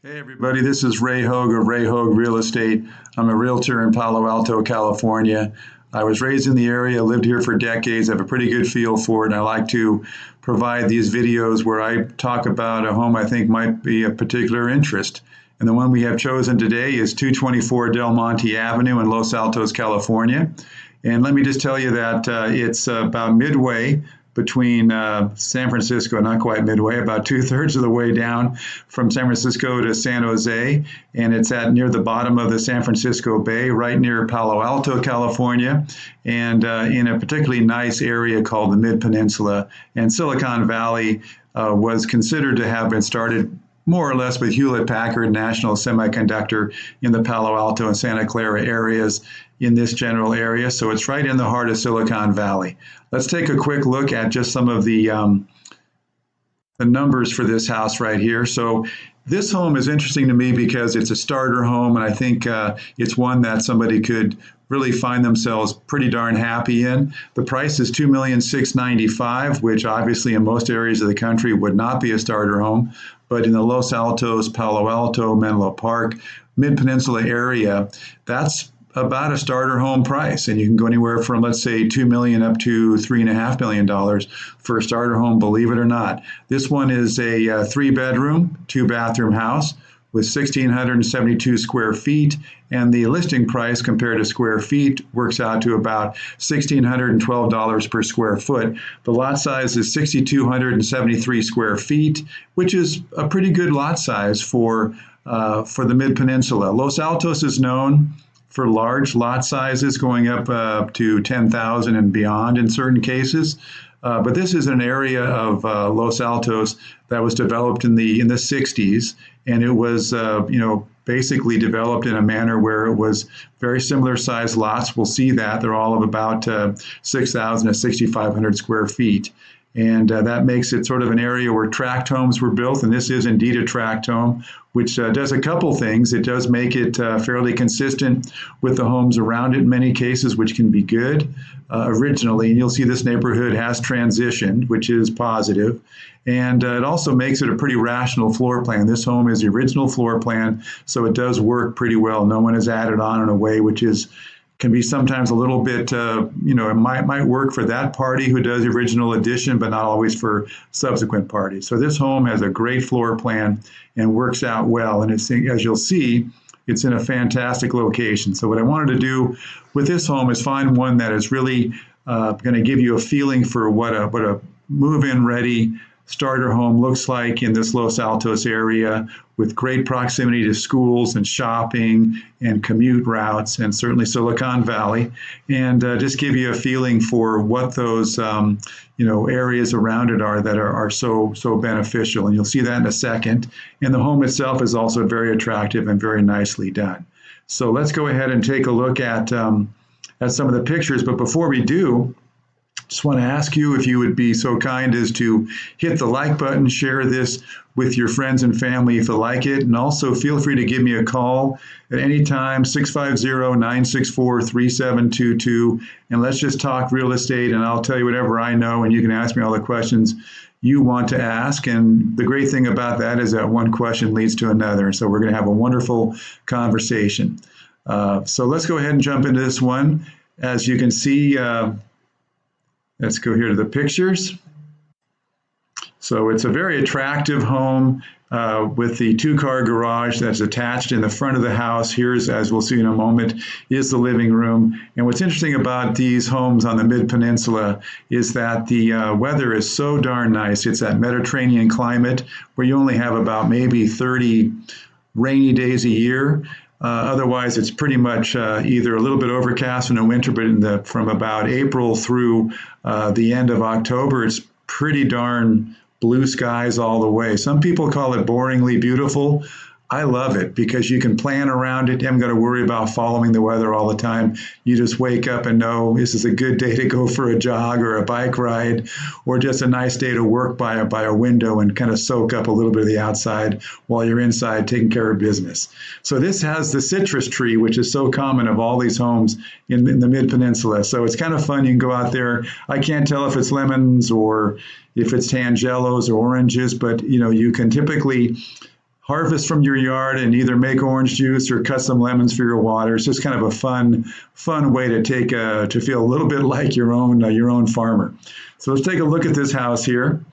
Hey everybody, this is Ray Hogue of Ray Hogue Real Estate. I'm a realtor in Palo Alto, California. I was raised in the area, lived here for decades, have a pretty good feel for it, and I like to provide these videos where I talk about a home I think might be of particular interest. And the one we have chosen today is 224 Del Monte Avenue in Los Altos, California. And let me just tell you that it's about midway between San Francisco, not quite midway, about 2/3 of the way down from San Francisco to San Jose, and it's at near the bottom of the San Francisco Bay, right near Palo Alto, California, and in a particularly nice area called the Mid-Peninsula. And Silicon Valley was considered to have been started more or less with Hewlett-Packard National Semiconductor in the Palo Alto and Santa Clara areas in this general area. So it's right in the heart of Silicon Valley. Let's take a quick look at just some of the numbers for this house right here. So this home is interesting to me because it's a starter home, and I think it's one that somebody could really find themselves pretty darn happy in. The price is $2,695,000, which obviously in most areas of the country would not be a starter home, but in the Los Altos, Palo Alto, Menlo Park, Mid-Peninsula area, that's about a starter home price, and you can go anywhere from, let's say, $2 million up to $3.5 million for a starter home, believe it or not. This one is a 3-bedroom, 2-bathroom house with 1,672 square feet, and the listing price compared to square feet works out to about $1,612 per square foot. The lot size is 6,273 square feet, which is a pretty good lot size for the Mid-Peninsula. Los Altos is known for large lot sizes going up to 10,000 and beyond in certain cases. But this is an area of Los Altos that was developed in the 60s, and it was basically developed in a manner where it was very similar sized lots. We'll see that they're all of about 6,000 to 6,500 square feet. And that makes it sort of an area where tract homes were built, and this is indeed a tract home, which does a couple things. It does make it fairly consistent with the homes around it in many cases, which can be good originally. And you'll see this neighborhood has transitioned, which is positive. And it also makes it a pretty rational floor plan. This home is the original floor plan, so it does work pretty well. No one has added on in a way which can be sometimes a little bit, it might work for that party who does the original addition, but not always for subsequent parties. So this home has a great floor plan and works out well. And it's, as you'll see, it's in a fantastic location. So what I wanted to do with this home is find one that is really going to give you a feeling for what a move-in ready starter home looks like in this Los Altos area, with great proximity to schools and shopping and commute routes, and certainly Silicon Valley, and just give you a feeling for what those areas around it are that are so beneficial. And you'll see that in a second. And the home itself is also very attractive and very nicely done. So let's go ahead and take a look at some of the pictures. But before we do, just want to ask you if you would be so kind as to hit the like button, share this with your friends and family if you like it, and also feel free to give me a call at any time, 650-964-3722, and let's just talk real estate, and I'll tell you whatever I know, and you can ask me all the questions you want to ask. And the great thing about that is that one question leads to another, so we're going to have a wonderful conversation. So let's go ahead and jump into this one. As you can see, let's go here to the pictures. So it's a very attractive home with the 2-car garage that's attached in the front of the house. Here's, as we'll see in a moment, is the living room. And what's interesting about these homes on the Mid-Peninsula is that the weather is so darn nice. It's that Mediterranean climate where you only have about maybe 30 rainy days a year. Otherwise, it's pretty much either a little bit overcast in the winter, but from about April through the end of October, it's pretty darn blue skies all the way. Some people call it boringly beautiful. I love it because you can plan around it. You haven't got to worry about following the weather all the time. You just wake up and know this is a good day to go for a jog or a bike ride, or just a nice day to work by a window and kind of soak up a little bit of the outside while you're inside taking care of business. So this has the citrus tree, which is so common of all these homes in the Mid-Peninsula. So it's kind of fun. You can go out there. I can't tell if it's lemons or if it's tangelos or oranges, but you can typically harvest from your yard and either make orange juice or cut some lemons for your water. It's just kind of a fun way to to feel a little bit like your own farmer. So let's take a look at this house here.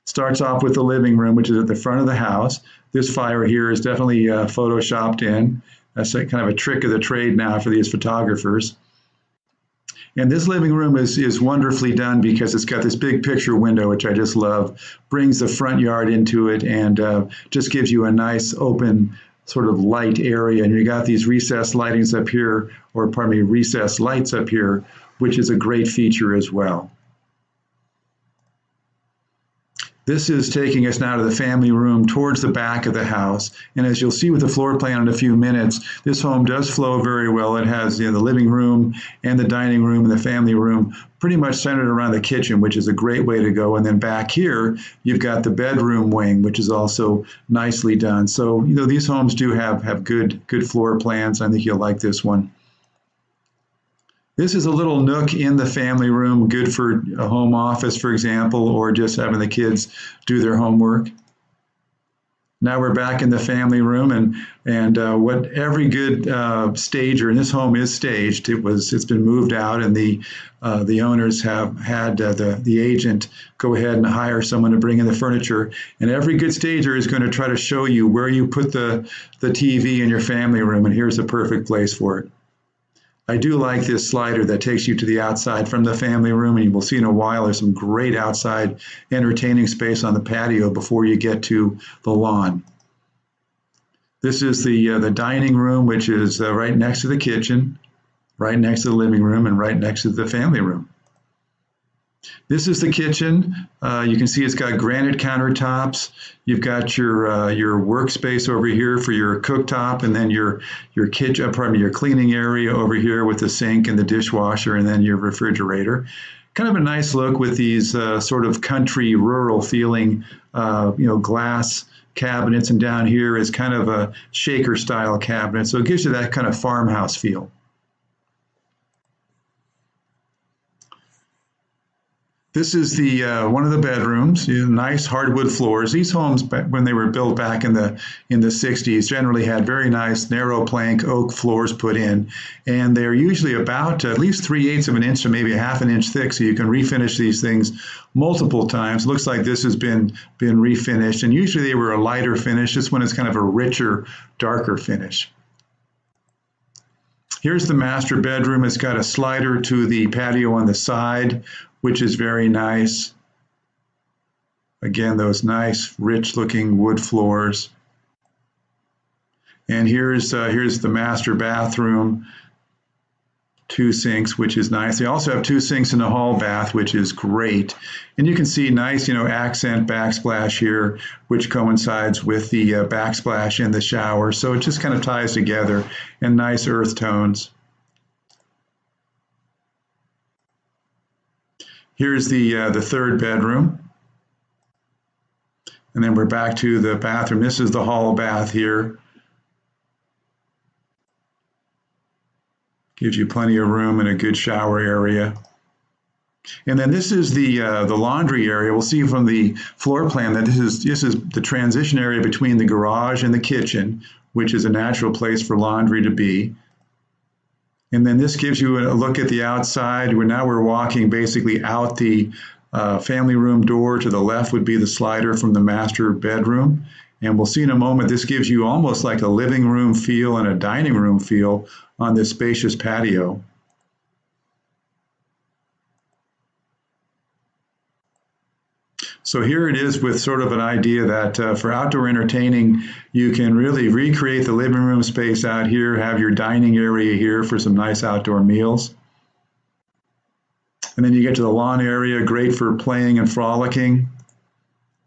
Starts off with the living room, which is at the front of the house. This fire here is definitely photoshopped in. That's kind of a trick of the trade now for these photographers. And this living room is wonderfully done because it's got this big picture window, which I just love, brings the front yard into it and just gives you a nice open sort of light area. And you got these recessed lightings up here, or pardon me, recessed lights up here, which is a great feature as well. This is taking us now to the family room towards the back of the house. And as you'll see with the floor plan in a few minutes, this home does flow very well. It has the living room and the dining room and the family room pretty much centered around the kitchen, which is a great way to go. And then back here, you've got the bedroom wing, which is also nicely done. So, these homes do have good floor plans. I think you'll like this one. This is a little nook in the family room, good for a home office, for example, or just having the kids do their homework. Now we're back in the family room, and what every good stager, and this home is staged. It's been moved out, and the owners have had the agent go ahead and hire someone to bring in the furniture. And every good stager is going to try to show you where you put the TV in your family room, and here's the perfect place for it. I do like this slider that takes you to the outside from the family room, and you will see in a while there's some great outside entertaining space on the patio before you get to the lawn. This is the dining room, which is right next to the kitchen, right next to the living room, and right next to the family room. This is the kitchen. You can see it's got granite countertops. You've got your workspace over here for your cooktop, and then your cleaning area over here with the sink and the dishwasher, and then your refrigerator. Kind of a nice look with these sort of country, rural feeling, glass cabinets, and down here is kind of a shaker style cabinet. So it gives you that kind of farmhouse feel. This is the one of the bedrooms. Nice hardwood floors. These homes, when they were built back in the 60s, generally had very nice narrow plank oak floors put in, and they're usually about at least 3/8 of an inch to maybe a half an inch thick. So you can refinish these things multiple times. Looks like this has been refinished, and usually they were a lighter finish. This one is kind of a richer, darker finish. Here's the master bedroom. It's got a slider to the patio on the side, which is very nice. Again, those nice, rich-looking wood floors. And here's the master bathroom. 2 sinks, which is nice. They also have 2 sinks in the hall bath, which is great. And you can see nice, accent backsplash here, which coincides with the backsplash in the shower. So it just kind of ties together, and nice earth tones. Here's the third bedroom. And then we're back to the bathroom. This is the hall bath here. Gives you plenty of room and a good shower area. And then this is the laundry area. We'll see from the floor plan that this is the transition area between the garage and the kitchen, which is a natural place for laundry to be. And then this gives you a look at the outside. Now we're walking basically out the family room door. To the left would be the slider from the master bedroom. And we'll see in a moment, this gives you almost like a living room feel and a dining room feel on this spacious patio. So here it is with sort of an idea that for outdoor entertaining, you can really recreate the living room space out here, have your dining area here for some nice outdoor meals. And then you get to the lawn area, great for playing and frolicking.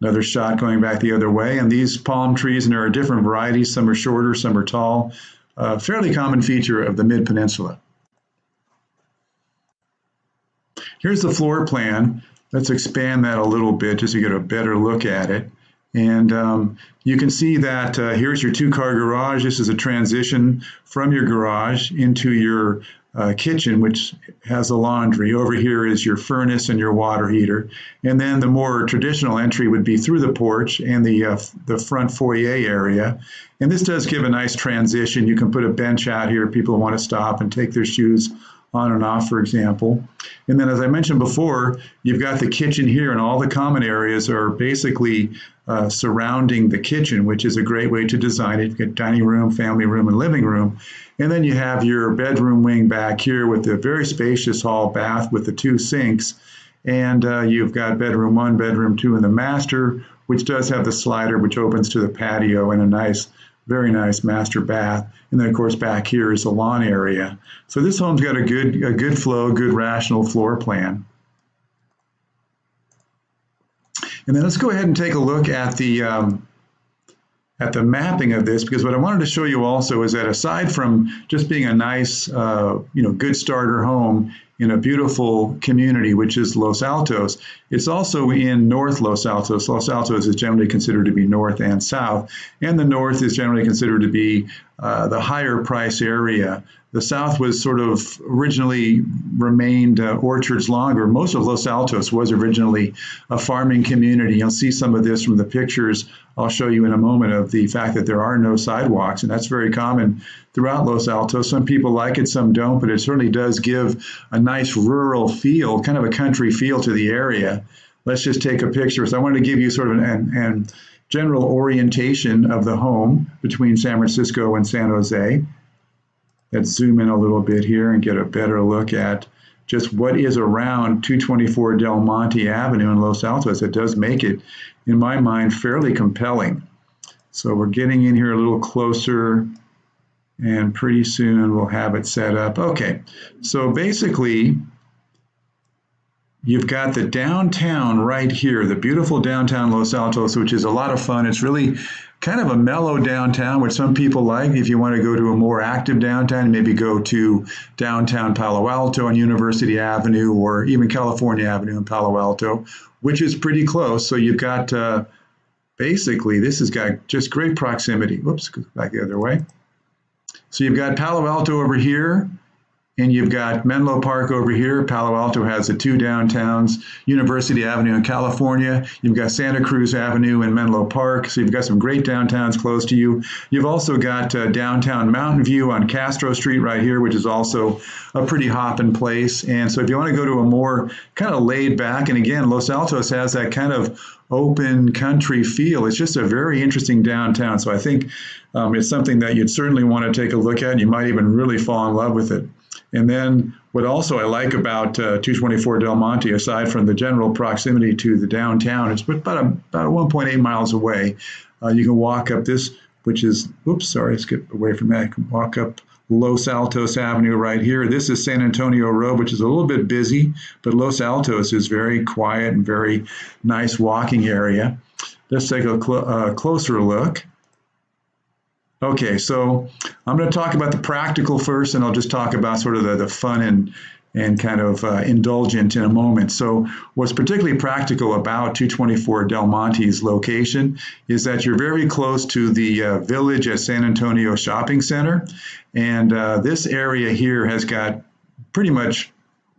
Another shot going back the other way. And these palm trees, and there are different varieties. Some are shorter, some are tall. Fairly common feature of the Mid-Peninsula. Here's the floor plan. Let's expand that a little bit just to get a better look at it. And you can see that here's your two-car garage. This is a transition from your garage into your kitchen, which has a laundry. Over here is your furnace and your water heater. And then the more traditional entry would be through the porch and the front foyer area. And this does give a nice transition. You can put a bench out here. People want to stop and take their shoes on and off, for example. And then, as I mentioned before, you've got the kitchen here, and all the common areas are basically surrounding the kitchen, which is a great way to design it. You've got dining room, family room, and living room. And then you have your bedroom wing back here with the very spacious hall bath with the two sinks. And you've got bedroom 1, bedroom 2, and the master, which does have the slider, which opens to the patio, and a nice, very nice master bath. And then, of course, back here is the lawn area. So this home's got a good flow, good rational floor plan. And then let's go ahead and take a look at the mapping of this, because what I wanted to show you also is that aside from just being a nice, good starter home in a beautiful community, which is Los Altos, it's also in North Los Altos. Los Altos is generally considered to be north and south, and the north is generally considered to be the higher price area. The south was sort of originally remained orchards longer. Most of Los Altos was originally a farming community. You'll see some of this from the pictures I'll show you in a moment of the fact that there are no sidewalks, and that's very common throughout Los Altos. Some people like it, some don't, but it certainly does give a nice rural feel, kind of a country feel to the area. Let's just take a picture. So I wanted to give you sort of an general orientation of the home between San Francisco and San Jose. Let's zoom in a little bit here and get a better look at just what is around 224 Del Monte Avenue in Los Altos. It does make it, in my mind, fairly compelling. So we're getting in here a little closer, and pretty soon we'll have it set up. Okay, so basically, you've got the downtown right here, the beautiful downtown Los Altos, which is a lot of fun. It's really kind of a mellow downtown, which some people like. If you want to go to a more active downtown, maybe go to downtown Palo Alto on University Avenue, or even California Avenue in Palo Alto, which is pretty close. So you've got, basically, this has got just great proximity. Whoops, go back the other way. So you've got Palo Alto over here, and you've got Menlo Park over here. Palo Alto has the two downtowns, University Avenue in California. You've got Santa Cruz Avenue in Menlo Park. So you've got some great downtowns close to you. You've also got downtown Mountain View on Castro Street right here, which is also a pretty hopping place. And so if you want to go to a more kind of laid back, and again, Los Altos has that kind of open country feel. It's just a very interesting downtown. So I think it's something that you'd certainly want to take a look at. You might even really fall in love with it. And then what also I like about 224 Del Monte, aside from the general proximity to the downtown, it's about 1.8 miles away. You can walk up this, which is, let's get away from that. You can walk up Los Altos Avenue right here. This is San Antonio Road, which is a little bit busy, but Los Altos is very quiet and very nice walking area. Let's take a closer look. Okay, so I'm going to talk about the practical first, and I'll just talk about sort of the fun and kind of indulgent in a moment. So what's particularly practical about 224 Del Monte's location is that you're very close to the Village at San Antonio Shopping Center. And this area here has got pretty much,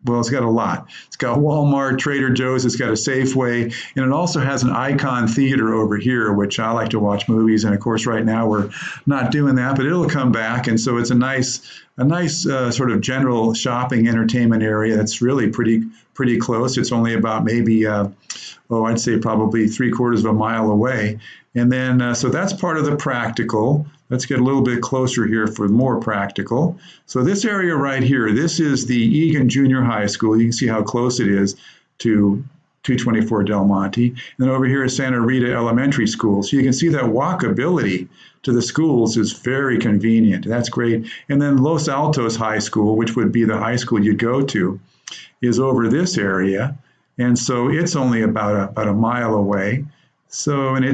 well, it's got a lot. It's got Walmart, Trader Joe's, it's got a Safeway, and it also has an Icon Theater over here, which I like to watch movies. And of course, right now we're not doing that, but it'll come back. And so it's a nice sort of general shopping entertainment area that's really pretty close. It's only about maybe, I'd say probably 3/4 of a mile away. And then, so that's part of the practical. Let's get a little bit closer here for more practical. So this area right here, this is the Egan Junior High School. You can see how close it is to 224 Del Monte. And then over here is Santa Rita Elementary School. So you can see that walkability to the schools is very convenient. That's great. And then Los Altos High School, which would be the high school you'd go to, is over this area. And so it's only about a mile away. So, and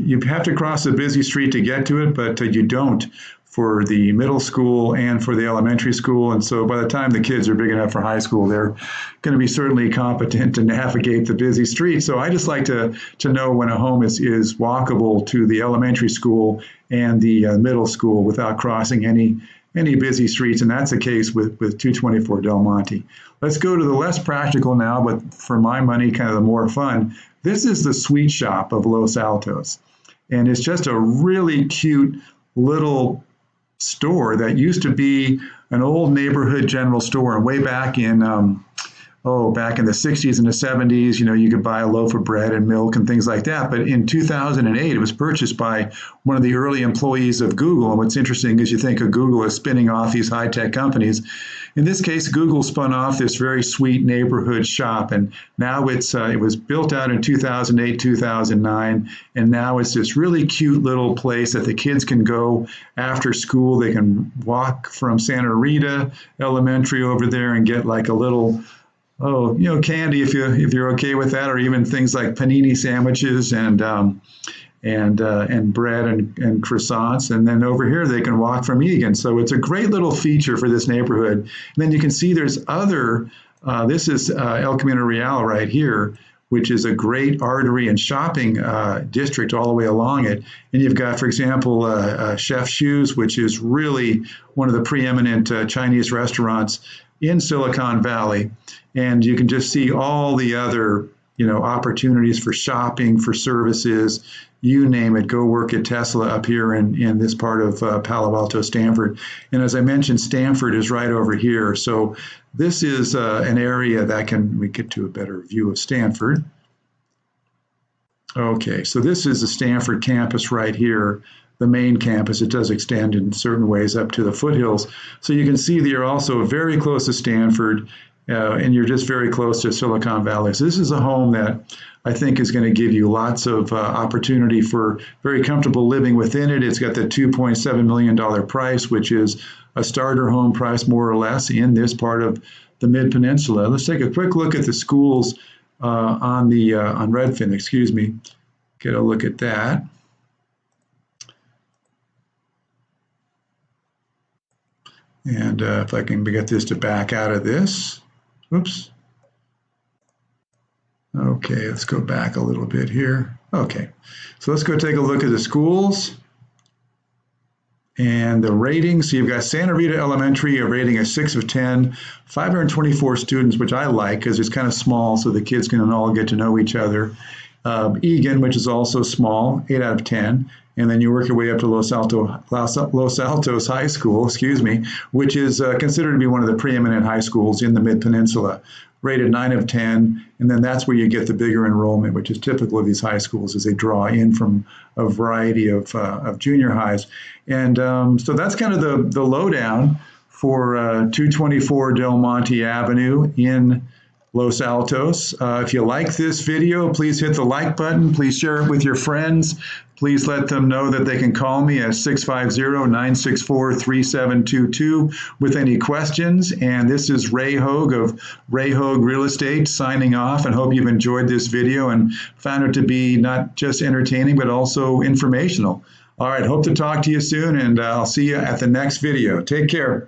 you have to cross a busy street to get to it, but you don't for the middle school and for the elementary school. And so by the time the kids are big enough for high school, they're going to be certainly competent to navigate the busy street. So I just like to know when a home is walkable to the elementary school and the middle school without crossing any busy streets, and that's the case with 224 Del Monte. Let's go to the less practical now, but for my money, kind of the more fun. This is the sweet shop of Los Altos, and it's just a really cute little store that used to be an old neighborhood general store. And way back in back in the 60s and the 70s, you could buy a loaf of bread and milk and things like that. But in 2008, it was purchased by one of the early employees of Google. And what's interesting is you think of Google as spinning off these high-tech companies. In this case, Google spun off this very sweet neighborhood shop, and now it was built out in 2008, 2009, and now it's this really cute little place that the kids can go after school. They can walk from Santa Rita Elementary over there and get like a little candy if you're okay with that, or even things like panini sandwiches and bread and croissants. And then over here they can walk from Egan. So it's a great little feature for this neighborhood. And then you can see there's other. This is El Camino Real right here, which is a great artery and shopping district all the way along it. And you've got, for example, Chef Shoes, which is really one of the preeminent Chinese restaurants in Silicon Valley. And you can just see all the other, opportunities for shopping, for services, you name it. Go work at Tesla up here in this part of Palo Alto, Stanford. And as I mentioned, Stanford is right over here. So this is an area that we get to a better view of Stanford. Okay, so this is the Stanford campus right here, the main campus. It does extend in certain ways up to the foothills. So you can see that you're also very close to Stanford, and you're just very close to Silicon Valley. So this is a home that I think is going to give you lots of opportunity for very comfortable living within it. It's got the $2.7 million price, which is a starter home price more or less in this part of the Mid-Peninsula. Let's take a quick look at the schools on Redfin, excuse me. Get a look at that. And if I can get this to back out of this. Oops. Okay, let's go back a little bit here. Okay, so let's go take a look at the schools and the ratings. So you've got Santa Rita Elementary, a rating of 6 of 10, 524 students, which I like because it's kind of small so the kids can all get to know each other. Egan, which is also small, 8 out of 10. And then you work your way up to Los Altos High School, which is considered to be one of the preeminent high schools in the Mid-Peninsula, rated 9 of 10. And then that's where you get the bigger enrollment, which is typical of these high schools as they draw in from a variety of junior highs. And so that's kind of the lowdown for 224 Del Monte Avenue in Los Altos. If you like this video, please hit the like button. Please share it with your friends. Please let them know that they can call me at 650-964-3722 with any questions. And this is Ray Hogue of Ray Hogue Real Estate signing off, and hope you've enjoyed this video and found it to be not just entertaining, but also informational. All right, hope to talk to you soon, and I'll see you at the next video. Take care.